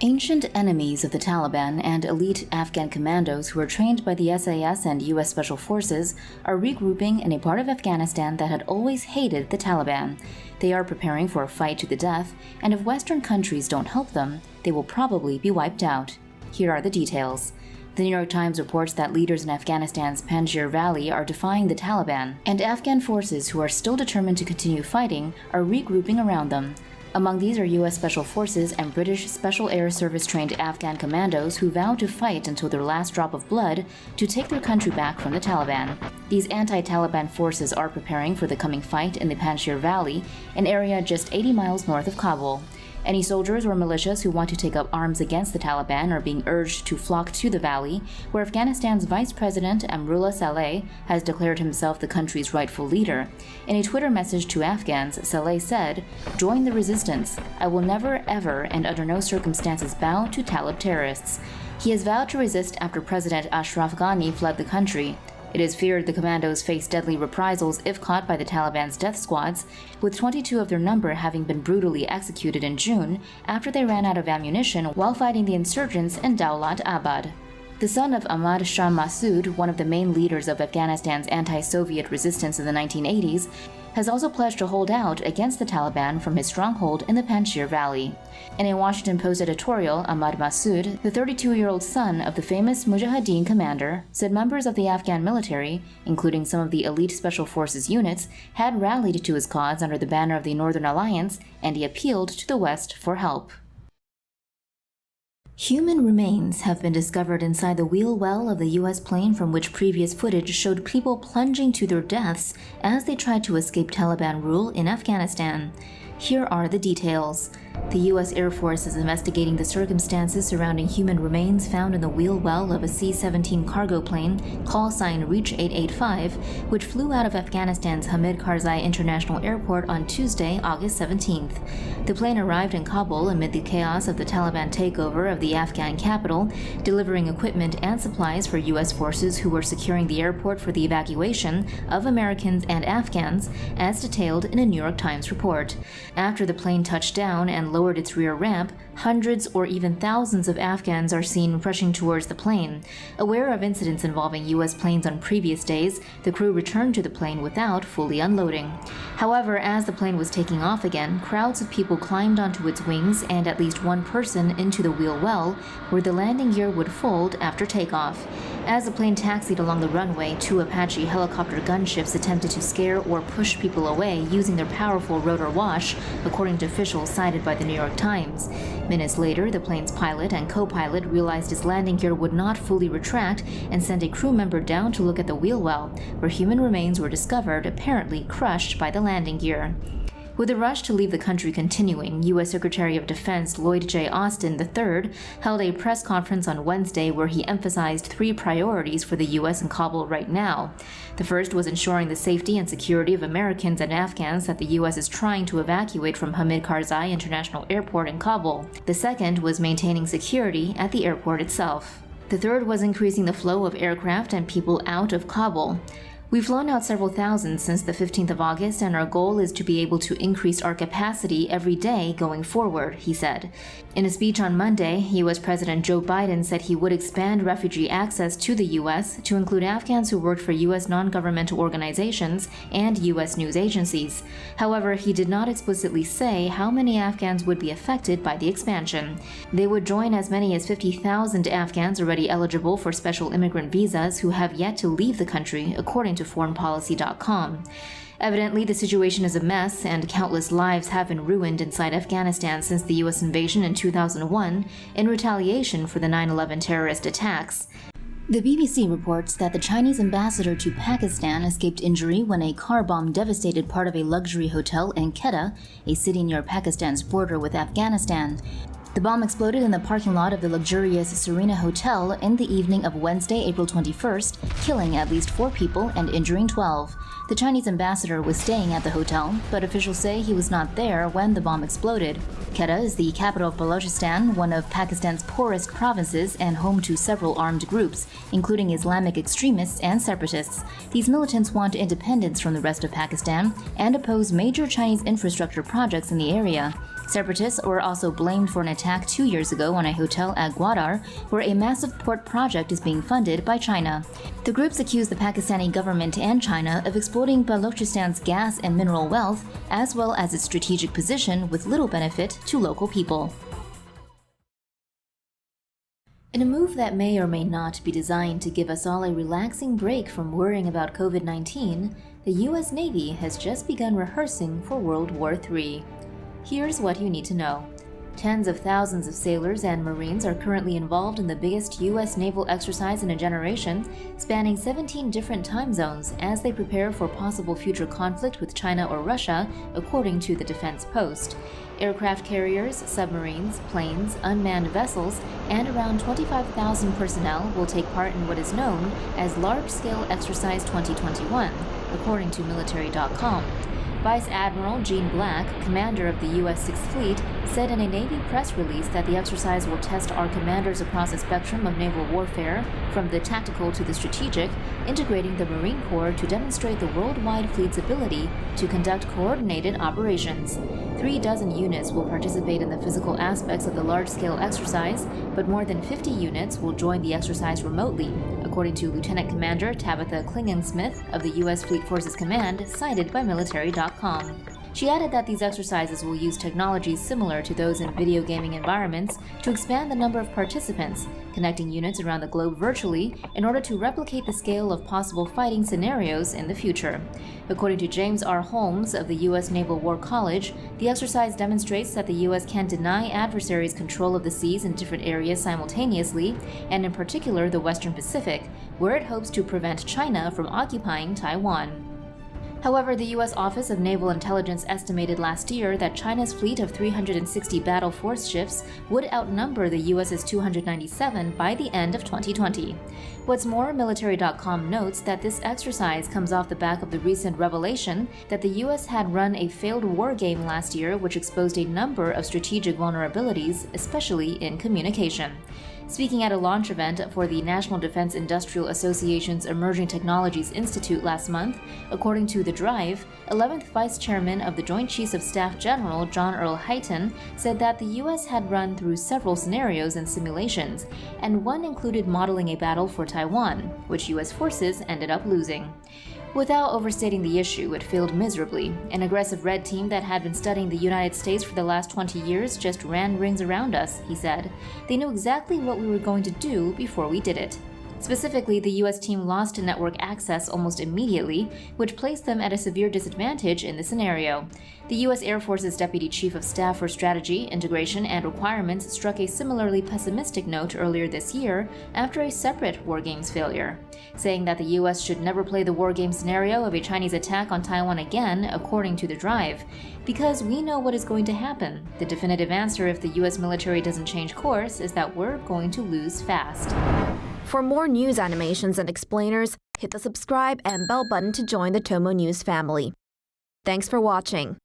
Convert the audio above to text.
Ancient enemies of the Taliban and elite Afghan commandos who are trained by the SAS and U.S. Special Forces are regrouping in a part of Afghanistan that had always hated the Taliban. They are preparing for a fight to the death, and if Western countries don't help them, they will probably be wiped out. Here are the details. The New York Times reports that leaders in Afghanistan's Panjshir Valley are defying the Taliban, and Afghan forces who are still determined to continue fighting are regrouping around them. Among these are U.S. Special Forces and British Special Air Service-trained Afghan commandos who vow to fight until their last drop of blood to take their country back from the Taliban. These anti-Taliban forces are preparing for the coming fight in the Panjshir Valley, an area just 80 miles north of Kabul. Any soldiers or militias who want to take up arms against the Taliban are being urged to flock to the valley, where Afghanistan's Vice President Amrullah Saleh has declared himself the country's rightful leader. In a Twitter message to Afghans, Saleh said, "Join the resistance. I will never, ever, and under no circumstances bow to Talib terrorists." He has vowed to resist after President Ashraf Ghani fled the country. It is feared the commandos face deadly reprisals if caught by the Taliban's death squads, with 22 of their number having been brutally executed in June after they ran out of ammunition while fighting the insurgents in Dawlat Abad. The son of Ahmad Shah Massoud, one of the main leaders of Afghanistan's anti-Soviet resistance in the 1980s, has also pledged to hold out against the Taliban from his stronghold in the Panjshir Valley. In a Washington Post editorial, Ahmad Massoud, the 32-year-old son of the famous Mujahideen commander, said members of the Afghan military, including some of the elite Special Forces units, had rallied to his cause under the banner of the Northern Alliance, and he appealed to the West for help. Human remains have been discovered inside the wheel well of the U.S. plane from which previous footage showed people plunging to their deaths as they tried to escape Taliban rule in Afghanistan. Here are the details. The U.S. Air Force is investigating the circumstances surrounding human remains found in the wheel well of a C-17 cargo plane, call sign Reach 885, which flew out of Afghanistan's Hamid Karzai International Airport on Tuesday, August 17th. The plane arrived in Kabul amid the chaos of the Taliban takeover of the Afghan capital, delivering equipment and supplies for U.S. forces who were securing the airport for the evacuation of Americans and Afghans, as detailed in a New York Times report. After the plane touched down and lowered its rear ramp, hundreds or even thousands of Afghans are seen rushing towards the plane. Aware of incidents involving U.S. planes on previous days, the crew returned to the plane without fully unloading. However, as the plane was taking off again, crowds of people climbed onto its wings and at least one person into the wheel well, where the landing gear would fold after takeoff. As the plane taxied along the runway, two Apache helicopter gunships attempted to scare or push people away using their powerful rotor wash, according to officials cited by the New York Times. Minutes later, the plane's pilot and co-pilot realized his landing gear would not fully retract and sent a crew member down to look at the wheel well, where human remains were discovered, apparently crushed by the landing gear. With the rush to leave the country continuing, U.S. Secretary of Defense Lloyd J. Austin III held a press conference on Wednesday where he emphasized three priorities for the U.S. in Kabul right now. The first was ensuring the safety and security of Americans and Afghans that the U.S. is trying to evacuate from Hamid Karzai International Airport in Kabul. The second was maintaining security at the airport itself. The third was increasing the flow of aircraft and people out of Kabul. We've flown out several thousand since the 15th of August, and our goal is to be able to increase our capacity every day going forward, he said. In a speech on Monday, U.S. President Joe Biden said he would expand refugee access to the U.S. to include Afghans who worked for U.S. non-governmental organizations and U.S. news agencies. However, he did not explicitly say how many Afghans would be affected by the expansion. They would join as many as 50,000 Afghans already eligible for special immigrant visas who have yet to leave the country, according to foreignpolicy.com. Evidently, the situation is a mess, and countless lives have been ruined inside Afghanistan since the U.S. invasion in 2001 in retaliation for the 9/11 terrorist attacks. The BBC reports that the Chinese ambassador to Pakistan escaped injury when a car bomb devastated part of a luxury hotel in Quetta, a city near Pakistan's border with Afghanistan. The bomb exploded in the parking lot of the luxurious Serena Hotel in the evening of Wednesday, April 21st, killing at least 4 people and injuring 12. The Chinese ambassador was staying at the hotel, but officials say he was not there when the bomb exploded. Quetta is the capital of Balochistan, one of Pakistan's poorest provinces and home to several armed groups, including Islamic extremists and separatists. These militants want independence from the rest of Pakistan and oppose major Chinese infrastructure projects in the area. Separatists were also blamed for an attack 2 years ago on a hotel at Gwadar, where a massive port project is being funded by China. The groups accuse the Pakistani government and China of exploiting Balochistan's gas and mineral wealth, as well as its strategic position with little benefit to local people. In a move that may or may not be designed to give us all a relaxing break from worrying about COVID-19, the U.S. Navy has just begun rehearsing for World War III. Here's what you need to know. Tens of thousands of sailors and Marines are currently involved in the biggest U.S. naval exercise in a generation, spanning 17 different time zones as they prepare for possible future conflict with China or Russia, according to the Defense Post. Aircraft carriers, submarines, planes, unmanned vessels, and around 25,000 personnel will take part in what is known as Large-Scale Exercise 2021, according to military.com. Vice Admiral Gene Black, commander of the U.S. 6th Fleet, said in a Navy press release that the exercise will test our commanders across a spectrum of naval warfare, from the tactical to the strategic, integrating the Marine Corps to demonstrate the worldwide fleet's ability to conduct coordinated operations. 36 units will participate in the physical aspects of the large-scale exercise, but more than 50 units will join the exercise remotely, according to Lieutenant Commander Tabitha Klingensmith of the U.S. Fleet Forces Command, cited by military.com. She added that these exercises will use technologies similar to those in video gaming environments to expand the number of participants, connecting units around the globe virtually in order to replicate the scale of possible fighting scenarios in the future. According to James R. Holmes of the U.S. Naval War College, the exercise demonstrates that the U.S. can deny adversaries control of the seas in different areas simultaneously, and in particular the Western Pacific, where it hopes to prevent China from occupying Taiwan. However, the U.S. Office of Naval Intelligence estimated last year that China's fleet of 360 battle force ships would outnumber the U.S.'s 297 by the end of 2020. What's more, military.com notes that this exercise comes off the back of the recent revelation that the U.S. had run a failed war game last year which exposed a number of strategic vulnerabilities, especially in communication. Speaking at a launch event for the National Defense Industrial Association's Emerging Technologies Institute last month, according to The Drive, 11th Vice Chairman of the Joint Chiefs of Staff General John Earl Hyten said that the U.S. had run through several scenarios and simulations, and one included modeling a battle for Taiwan, which U.S. forces ended up losing. Without overstating the issue, it failed miserably. An aggressive red team that had been studying the United States for the last 20 years just ran rings around us, he said. They knew exactly what we were going to do before we did it. Specifically, the U.S. team lost network access almost immediately, which placed them at a severe disadvantage in the scenario. The U.S. Air Force's Deputy Chief of Staff for Strategy, Integration, and Requirements struck a similarly pessimistic note earlier this year after a separate war games failure, saying that the U.S. should never play the war game scenario of a Chinese attack on Taiwan again, according to The Drive, because we know what is going to happen. The definitive answer if the U.S. military doesn't change course is that we're going to lose fast. For more news animations and explainers, hit the subscribe and bell button to join the TomoNews family. Thanks for watching.